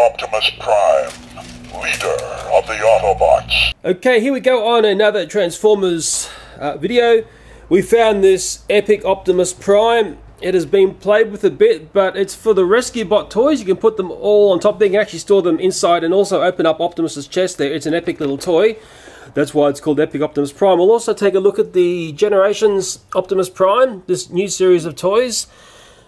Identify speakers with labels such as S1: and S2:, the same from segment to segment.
S1: Optimus Prime, leader of the Autobots.
S2: Okay, here we go on another Transformers video. We found this epic Optimus Prime. It has been played with a bit, but it's for the Rescue Bot toys. You can put them all on top. They can actually store them inside and also open up Optimus's chest there. It's an epic little toy. That's why it's called Epic Optimus Prime. We'll also take a look at the Generations Optimus Prime, this new series of toys,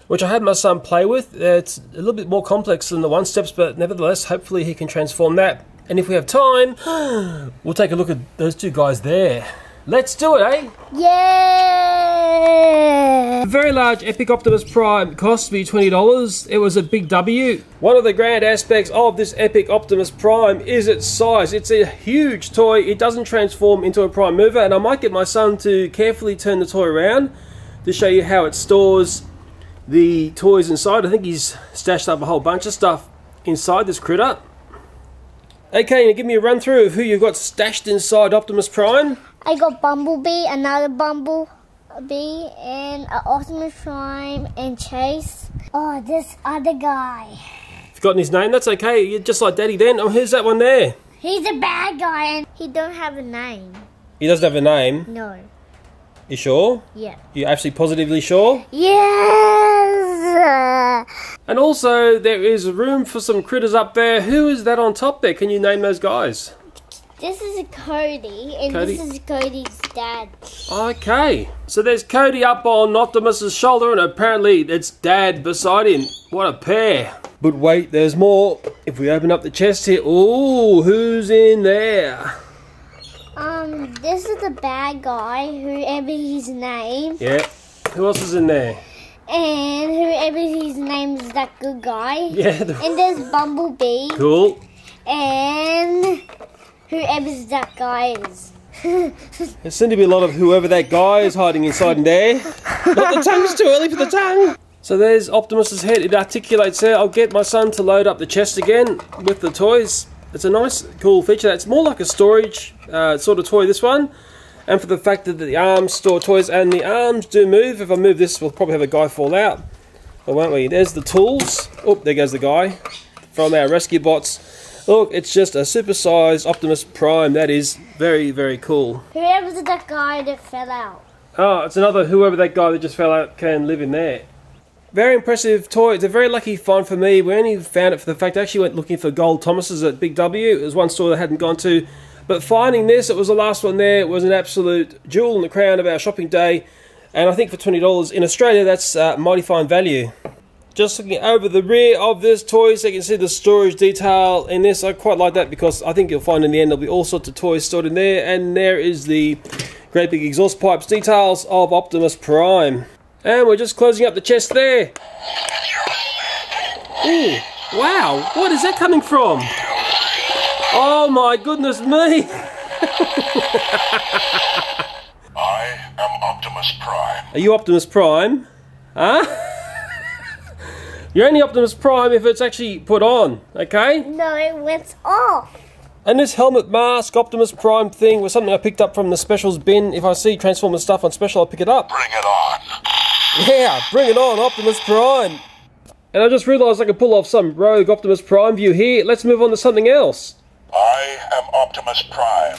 S2: which I had my son play with. It's a little bit more complex than the One Steps, but nevertheless, hopefully he can transform that. And if we have time, we'll take a look at those two guys there. Let's do it, eh?
S3: Yeah!
S2: A very large Epic Optimus Prime cost me $20. It was a big W. One of the grand aspects of this Epic Optimus Prime is its size. It's a huge toy. It doesn't transform into a prime mover, and I might get my son to carefully turn the toy around to show you how it stores the toys inside. I think he's stashed up a whole bunch of stuff inside this critter. Okay, now give me a run through of who you've got stashed inside Optimus Prime.
S3: I got Bumblebee, another Bumblebee, and Optimus Prime, and Chase. Oh, this other guy.
S2: If you've forgotten his name, that's okay. You're just like Daddy then. Oh, who's that one there?
S3: He's a bad guy, and he don't have a name.
S2: He doesn't have a name?
S3: No.
S2: You sure?
S3: Yeah.
S2: You absolutely positively sure?
S3: Yes!
S2: And also, there is room for some critters up there. Who is that on top there? Can you name those guys?
S3: This is Cody, and
S2: Cody?
S3: this is Cody's dad.
S2: Okay. So there's Cody up on Optimus's shoulder, and apparently it's Dad beside him. What a pair. But wait, there's more. If we open up the chest here, ooh, who's in there?
S3: This is the bad guy, whoever his name.
S2: Yeah. Who else is in there?
S3: And whoever his name is that good guy.
S2: Yeah.
S3: And there's Bumblebee.
S2: Cool.
S3: And whoever that guy is.
S2: There seems to be a lot of whoever that guy is hiding inside in there. Not the tongue's too early for the tongue. So there's Optimus's head. It articulates there. I'll get my son to load up the chest again with the toys. It's a nice, cool feature. It's more like a storage sort of toy, this one. And for the fact that the arms store toys, and the arms do move. If I move this, we'll probably have a guy fall out. Or won't we? There's the tools. Oh, there goes the guy from our Rescue Bots. Look, it's just a super-sized Optimus Prime. That is very, very cool.
S3: Whoever's that guy that fell out.
S2: Oh, it's another whoever that guy that just fell out can live in there. Very impressive toy. It's a very lucky find for me. We only found it for the fact I actually went looking for gold Thomases at Big W. It was one store that I hadn't gone to. But finding this, it was the last one there. It was an absolute jewel in the crown of our shopping day. And I think for $20 in Australia, that's mighty fine value. Just looking over the rear of this toy, so you can see the storage detail in this. I quite like that because I think you'll find in the end there'll be all sorts of toys stored in there. And there is the great big exhaust pipes details of Optimus Prime. And we're just closing up the chest there. Ooh, wow, what is that coming from? Oh my goodness me!
S1: I am Optimus Prime.
S2: Are you Optimus Prime? Huh? You're only Optimus Prime if it's actually put on, okay?
S3: No, it went off.
S2: And this helmet mask Optimus Prime thing was something I picked up from the specials bin. If I see Transformers stuff on special, I'll pick it up.
S1: Bring it on.
S2: Yeah, bring it on, Optimus Prime. And I just realised I could pull off some rogue Optimus Prime view here. Let's move on to something else.
S1: I am Optimus Prime,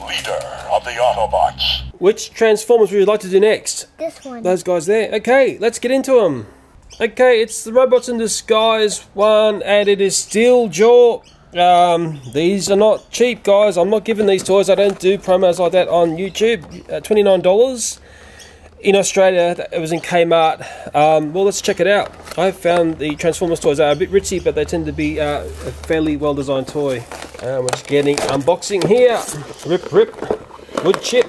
S1: leader of the Autobots.
S2: Which Transformers would you like to do next?
S3: This one.
S2: Those guys there. Okay, let's get into them. Okay, it's the Robots in Disguise one, and it is Steeljaw. These are not cheap, guys. I'm not giving these toys. I don't do promos like that on YouTube. $29. In Australia, it was in Kmart. Well, let's check it out. I found the Transformers toys are a bit ritzy, but they tend to be a fairly well-designed toy. We're just getting unboxing here. Rip, rip. Wood chip.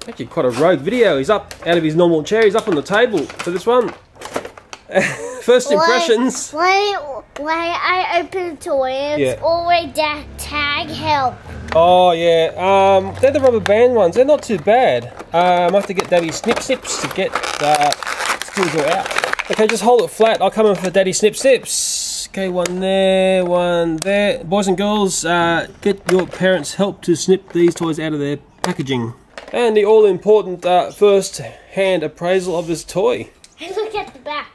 S2: Actually, quite a rogue video. He's up out of his normal chair. He's up on the table for this one. First impressions.
S3: When I open the toy, it's always that tag help.
S2: Oh yeah, they're the rubber band ones. They're not too bad. I have to get Daddy Snip Snips to get Steeljaw out. Okay, just hold it flat. I'll come in for Daddy Snip Snips. Okay, one there, one there. Boys and girls, get your parents' help to snip these toys out of their packaging. And the all-important first-hand appraisal of this toy.
S3: Look at the back.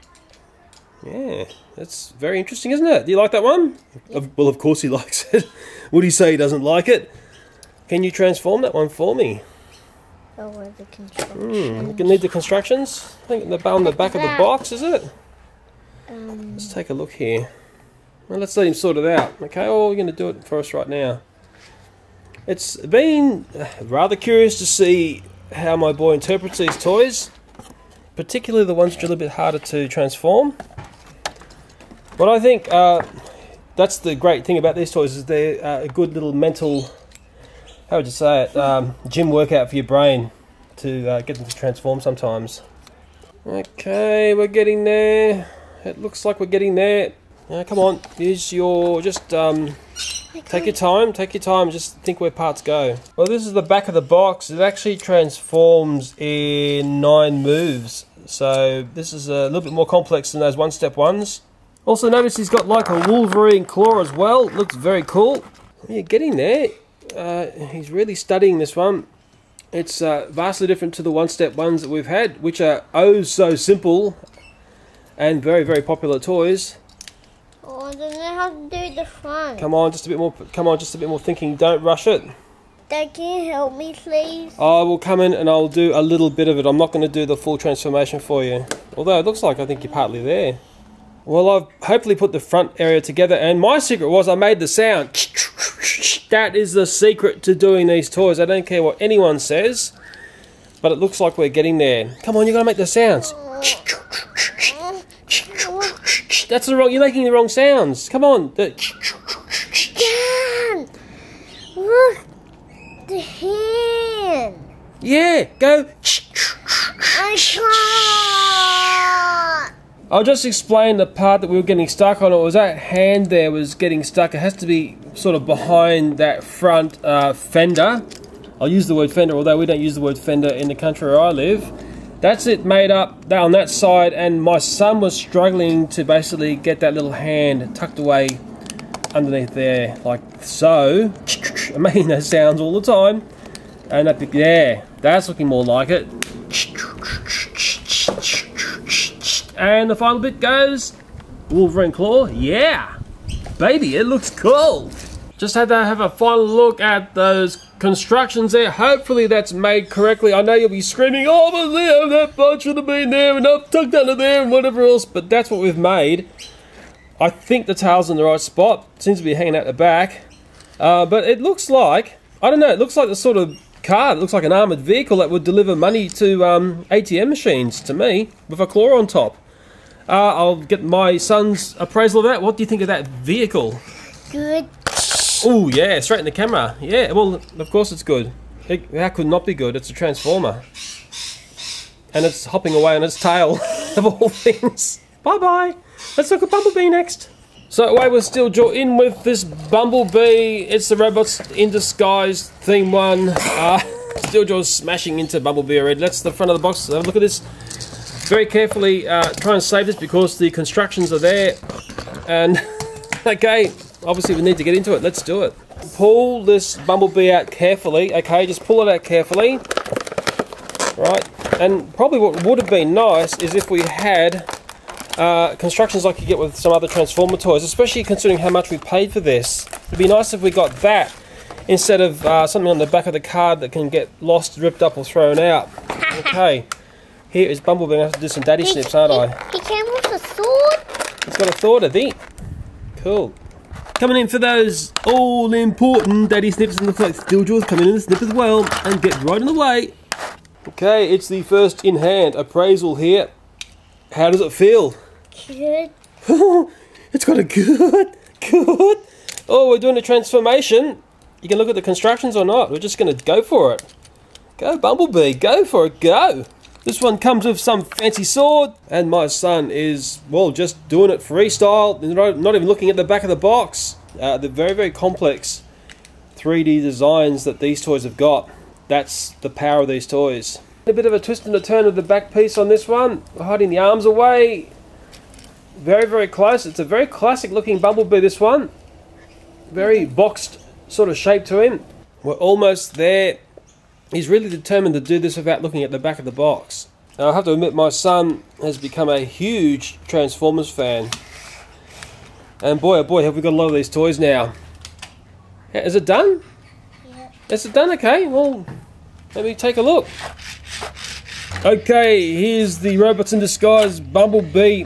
S2: Yeah, That's very interesting, isn't it? Do you like that one?
S3: Yeah.
S2: Well, of course he likes it. Would he say he doesn't like it? Can you transform that one for me?
S3: Oh, where's the construction?
S2: You can need the constructions. I think on the back of the box, is it? Let's take a look here. Well, let's let him sort it out. Okay, oh, we're going to do it for us right now. It's been rather curious to see how my boy interprets these toys, particularly the ones which are a little bit harder to transform. But I think that's the great thing about these toys, is they're a good little mental, how would you say it, gym workout for your brain to get them to transform sometimes. Okay, we're getting there. It looks like we're getting there. Come on, use your, just take your time, just think where parts go. Well, this is the back of the box. It actually transforms in 9 moves. So this is a little bit more complex than those one-step ones. Also notice he's got like a Wolverine claw as well. Looks very cool. Yeah, getting there. He's really studying this one. It's vastly different to the one-step ones that we've had, which are oh so simple and very, very popular toys.
S3: Oh, I don't know how to do the front.
S2: Come on, just a bit more. Come on, just a bit more thinking. Don't rush it.
S3: Dad, can you help me, please?
S2: I will come in and I'll do a little bit of it. I'm not going to do the full transformation for you. Although it looks like I think you're partly there. Well, I've hopefully put the front area together, and my secret was I made the sound. That is the secret to doing these toys. I don't care what anyone says, but it looks like we're getting there. Come on, you got to make the sounds. That's the wrong. You're making the wrong sounds. Come on.
S3: Dad, look, the hand.
S2: Yeah, go.
S3: I can't.
S2: I'll just explain the part that we were getting stuck on. It was that hand there was getting stuck. It has to be sort of behind that front fender. I'll use the word fender, although we don't use the word fender in the country where I live. That's it made up on that side, and my son was struggling to basically get that little hand tucked away underneath there, like so. I'm making those sounds all the time. And that, yeah, that's looking more like it. And the final bit goes Wolverine claw. Yeah, baby, it looks cool. Just had to have a final look at those constructions there. Hopefully that's made correctly. I know you'll be screaming, oh, but Leo, that part should have been there and up tucked under there and whatever else, but that's what we've made. I think the tail's in the right spot. It seems to be hanging out the back. But it looks like, I don't know, it looks like the sort of car, it looks like an armoured vehicle that would deliver money to ATM machines to me with a claw on top. I'll get my son's appraisal of that. What do you think of that vehicle?
S3: Good.
S2: Oh yeah, straight in the camera. Yeah, well, of course it's good. How could not be good? It's a transformer. And it's hopping away on its tail, of all things. Bye-bye. Let's look at Bumblebee next. So away with Steel Jaw in with this Bumblebee. It's the Robots in Disguise theme one. Steel Jaw's smashing into Bumblebee already. That's the front of the box. Have a look at this. Very carefully try and save this because the constructions are there. And, okay, obviously we need to get into it. Let's do it. Pull this Bumblebee out carefully. Okay, just pull it out carefully. Right, and probably what would have been nice is if we had constructions like you get with some other Transformer toys, especially considering how much we paid for this. It'd be nice if we got that instead of something on the back of the card that can get lost, ripped up, or thrown out. Okay, here is Bumblebee. I have to do some daddy snips, aren't I?
S3: He came with a sword.
S2: He's got a sword, I think. Cool. Coming in for those all-important daddy snips, and looks like Steel Jaw's coming in the snip as well, and get right in the way. Okay, it's the first in-hand appraisal here. How does it feel?
S3: Good.
S2: It's got a good. Oh, we're doing a transformation. You can look at the constructions or not. We're just going to go for it. Go, Bumblebee. Go for it. Go. This one comes with some fancy sword. And my son is, well, just doing it freestyle. Not even looking at the back of the box. The very, very complex 3D designs that these toys have got. That's the power of these toys. A bit of a twist and a turn of the back piece on this one. We're hiding the arms away. Very, very close. It's a very classic looking Bumblebee, this one. Very boxed sort of shape to him. We're almost there. He's really determined to do this without looking at the back of the box. Now, I have to admit, my son has become a huge Transformers fan. And boy, oh boy, have we got a lot of these toys now. Is it done?
S3: Yeah.
S2: Is it done? Okay, well, let me take a look. Okay, here's the Robots in Disguise Bumblebee.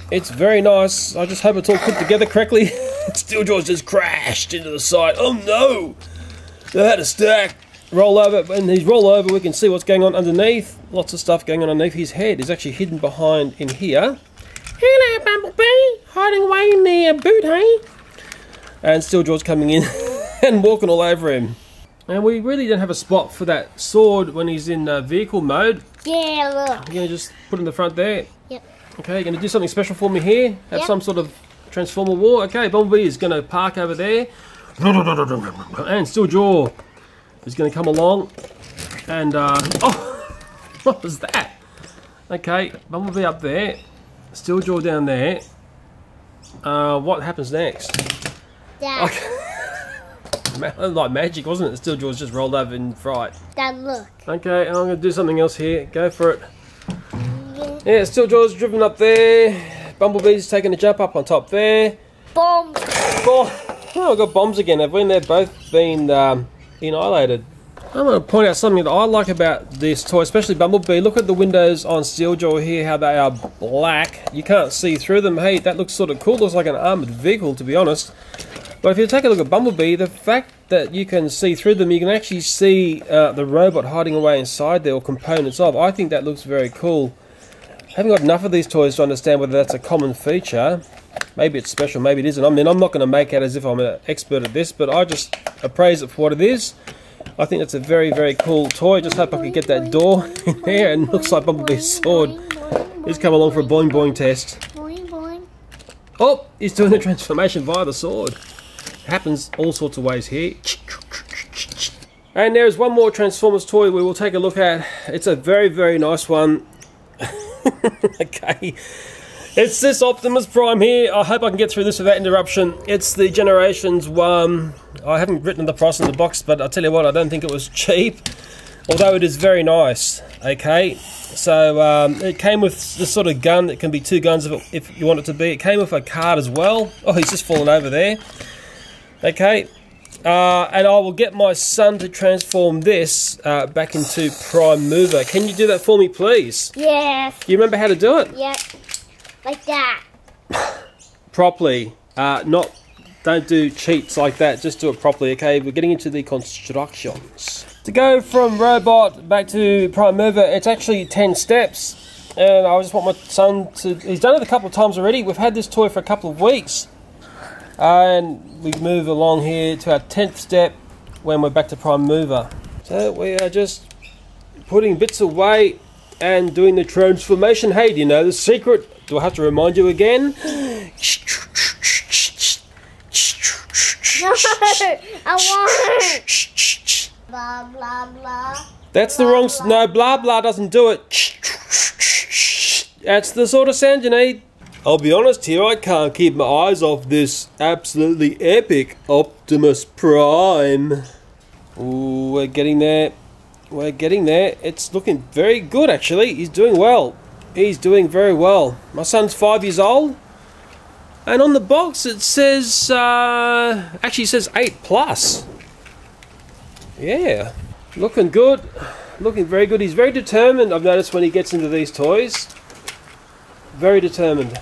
S2: It's very nice. I just hope it's all put together correctly. Steeljaws just crashed into the side. Oh no! They had a stack. Roll over. When he's roll over, we can see what's going on underneath. Lots of stuff going on underneath. His head is actually hidden behind in here. Hello, Bumblebee. Hiding away in the boot, hey? And Steeljaws coming in and walking all over him. And we really don't have a spot for that sword when he's in vehicle mode.
S3: Yeah, look.
S2: You're going to just put it in the front there.
S3: Yep.
S2: Okay, you're going to do something special for me here. Have
S3: Yep.
S2: some sort of Transformer war. Okay, Bumblebee is going to park over there. And Steeljaw is going to come along. And, oh, what was that? Okay, Bumblebee up there. Steeljaw down there. What happens next?
S3: Dad.
S2: Okay. Like magic, wasn't it? Steeljaw's just rolled over in fright.
S3: Dad, look.
S2: Okay, I'm going to do something else here. Go for it. Yeah, Steeljaw's driven up there. Bumblebee's taking a jump up on top there.
S3: Bomb.
S2: Oh, I've got bombs again. Have we? They've both been annihilated. I'm going to point out something that I like about this toy, especially Bumblebee. Look at the windows on Steeljaw here, how they are black. You can't see through them. Hey, that looks sort of cool. Looks like an armoured vehicle, to be honest. But if you take a look at Bumblebee, the fact that you can see through them, you can actually see the robot hiding away inside there, or components of. I think that looks very cool. I haven't got enough of these toys to understand whether that's a common feature. Maybe it's special, maybe it isn't. I mean, I'm not going to make out as if I'm an expert at this, but I just appraise it for what it is. I think it's a very, very cool toy. Just hope I can get that door in there, and it looks like Bumblebee's sword. He's come along for a boing boing test.
S3: Boing, boing.
S2: Oh, he's doing the transformation via the sword. Happens all sorts of ways here. And there's one more Transformers toy we will take a look at. It's a very, very nice one. Okay, it's this Optimus Prime here. I hope I can get through this without interruption. It's the Generations 1. I haven't written the price on the box, but I'll tell you what, I don't think it was cheap, although it is very nice. Okay, so it came with this sort of gun. It can be two guns if you want it to be. It came with a card as well. Oh, he's just fallen over there. Okay, and I will get my son to transform this back into Prime Mover. Can you do that for me, please?
S3: Yes.
S2: Do you remember how to do it?
S3: Yep. Like that.
S2: Properly. Don't do cheats like that. Just do it properly. Okay, we're getting into the constructions. To go from robot back to Prime Mover, it's actually 10 steps. And I just want my son to... He's done it a couple of times already. We've had this toy for a couple of weeks. And we move along here to our 10th step when we're back to Prime Mover. So we are just putting bits away and doing the transformation. Hey, do you know the secret? Do I have to remind you again?
S3: No, I want. Blah, blah, blah.
S2: That's the wrong... No, blah, blah doesn't do it. That's the sort of sound you need. I'll be honest here, I can't keep my eyes off this absolutely epic Optimus Prime. Ooh, we're getting there. We're getting there. It's looking very good, actually. He's doing well. He's doing very well. My son's 5 years old. And on the box it says... actually it says 8+. Yeah. Looking good. Looking very good. He's very determined, I've noticed, when he gets into these toys. Very determined.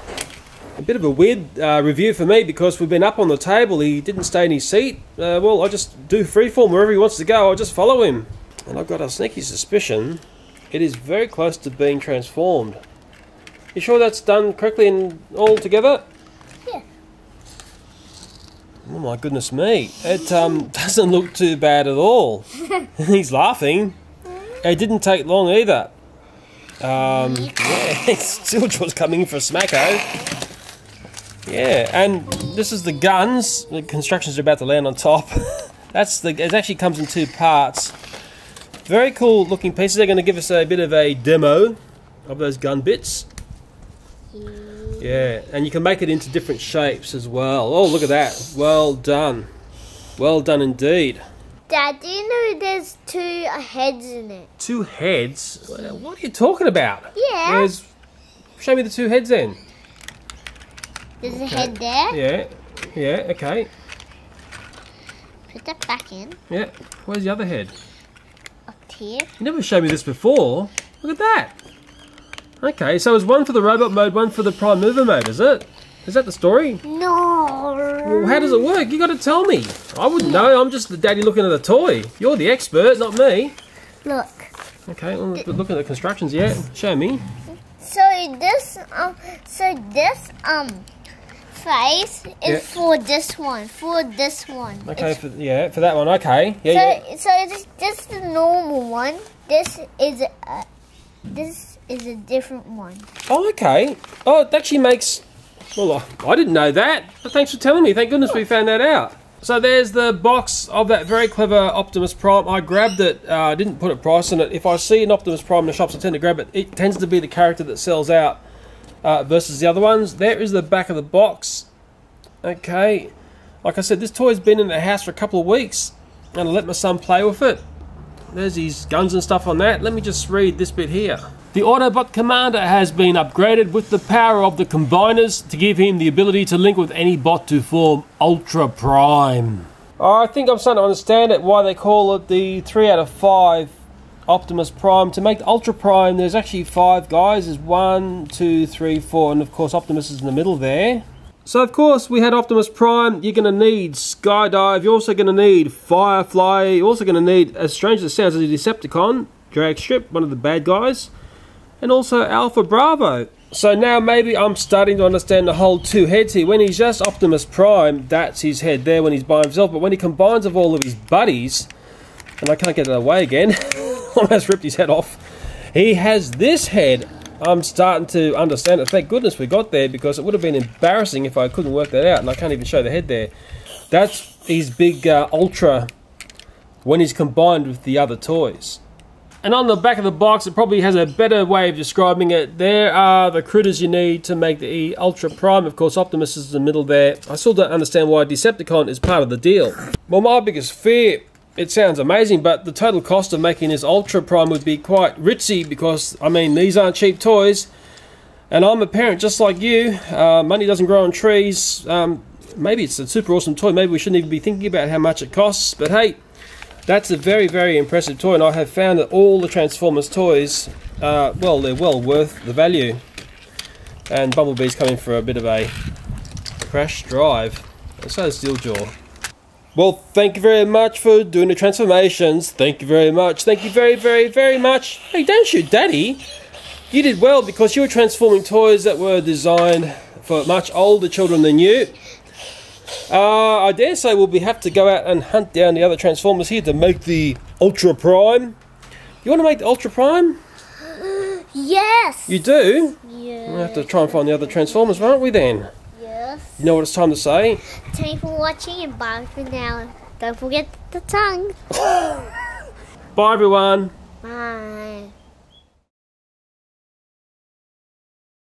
S2: A bit of a weird review for me because we've been up on the table. He didn't stay in his seat. Well, I just do freeform wherever he wants to go. I'll just follow him. And I've got a sneaky suspicion it is very close to being transformed. You sure that's done correctly and all together?
S3: Yeah.
S2: Oh my goodness me. It doesn't look too bad at all. He's laughing. It didn't take long either. Yeah, Steeljaw's coming in for a smacko. Yeah, and this is the guns. The constructions are about to land on top. It actually comes in 2 parts. Very cool looking pieces. They're going to give us a bit of a demo of those gun bits. Yeah, and you can make it into different shapes as well. Oh, look at that. Well done. Well done indeed.
S3: Dad, do you know there's 2 heads in it? 2
S2: heads? What are you talking about?
S3: Yeah.
S2: Show me the 2 heads then.
S3: There's a head there.
S2: Yeah. Yeah, okay.
S3: Put that back in.
S2: Yeah. Where's the other head?
S3: Up here.
S2: You never showed me this before. Look at that. Okay, so it's one for the robot mode, one for the prime mover mode, is it? Is that the story?
S3: No.
S2: Well, how does it work? You got to tell me. I wouldn't know. I'm just the daddy looking at the toy. You're the expert, not me.
S3: Look.
S2: Okay, well, look at the constructions. Yeah, show me.
S3: So this face is for this one. For this one.
S2: Okay, for that one. Okay. Yeah.
S3: So this is the normal one. This is a different one.
S2: Oh, okay. Oh, it actually makes. Well, I didn't know that. But thanks for telling me. Thank goodness we found that out. So there's the box of that very clever Optimus Prime. I grabbed it. I didn't put a price on it. If I see an Optimus Prime in the shops, I tend to grab it. It tends to be the character that sells out versus the other ones. There is the back of the box. Okay. Like I said, this toy's been in the house for a couple of weeks. And I let my son play with it. There's these guns and stuff on that. Let me just read this bit here. The Autobot Commander has been upgraded with the power of the Combiners to give him the ability to link with any bot to form Ultra Prime. I think I'm starting to understand it, why they call it the 3 out of 5 Optimus Prime. To make the Ultra Prime, there's actually 5 guys. There's 1, 2, 3, 4, and of course Optimus is in the middle there. So of course we had Optimus Prime. You're going to need Skydive. You're also going to need Firefly. You're also going to need, as strange as it sounds, a Decepticon, Dragstrip, one of the bad guys. And also Alpha Bravo. So now maybe I'm starting to understand the whole 2 heads here. When he's just Optimus Prime, that's his head there when he's by himself. But when he combines with all of his buddies, and I can't get it away again, almost ripped his head off, he has this head. I'm starting to understand it. Thank goodness we got there, because it would have been embarrassing if I couldn't work that out. And I can't even show the head there. That's his big Ultra when he's combined with the other toys. And on the back of the box, it probably has a better way of describing it. There are the critters you need to make the Ultra Prime. Of course, Optimus is in the middle there. I still don't understand why Decepticon is part of the deal. Well, my biggest fear, it sounds amazing, but the total cost of making this Ultra Prime would be quite ritzy, because, I mean, these aren't cheap toys. And I'm a parent just like you. Money doesn't grow on trees. Maybe it's a super awesome toy. Maybe we shouldn't even be thinking about how much it costs. But hey, that's a very, very impressive toy, and I have found that all the Transformers toys, well, they're well worth the value. And Bumblebee's coming for a bit of a crash drive, and so is Steeljaw. Well, thank you very much for doing the transformations. Thank you very much. Thank you very, very, very much. Hey, don't shoot Daddy. You did well, because you were transforming toys that were designed for much older children than you. I dare say we'll have to go out and hunt down the other Transformers here to make the Ultra Prime. You want to make the Ultra Prime?
S3: Yes.
S2: You do?
S3: Yeah.
S2: We'll have to try and find the other Transformers, won't we then?
S3: Yes.
S2: You know what it's time to say?
S3: Thank you for watching, and bye for now. Don't forget the tongue.
S2: Bye everyone.
S3: Bye.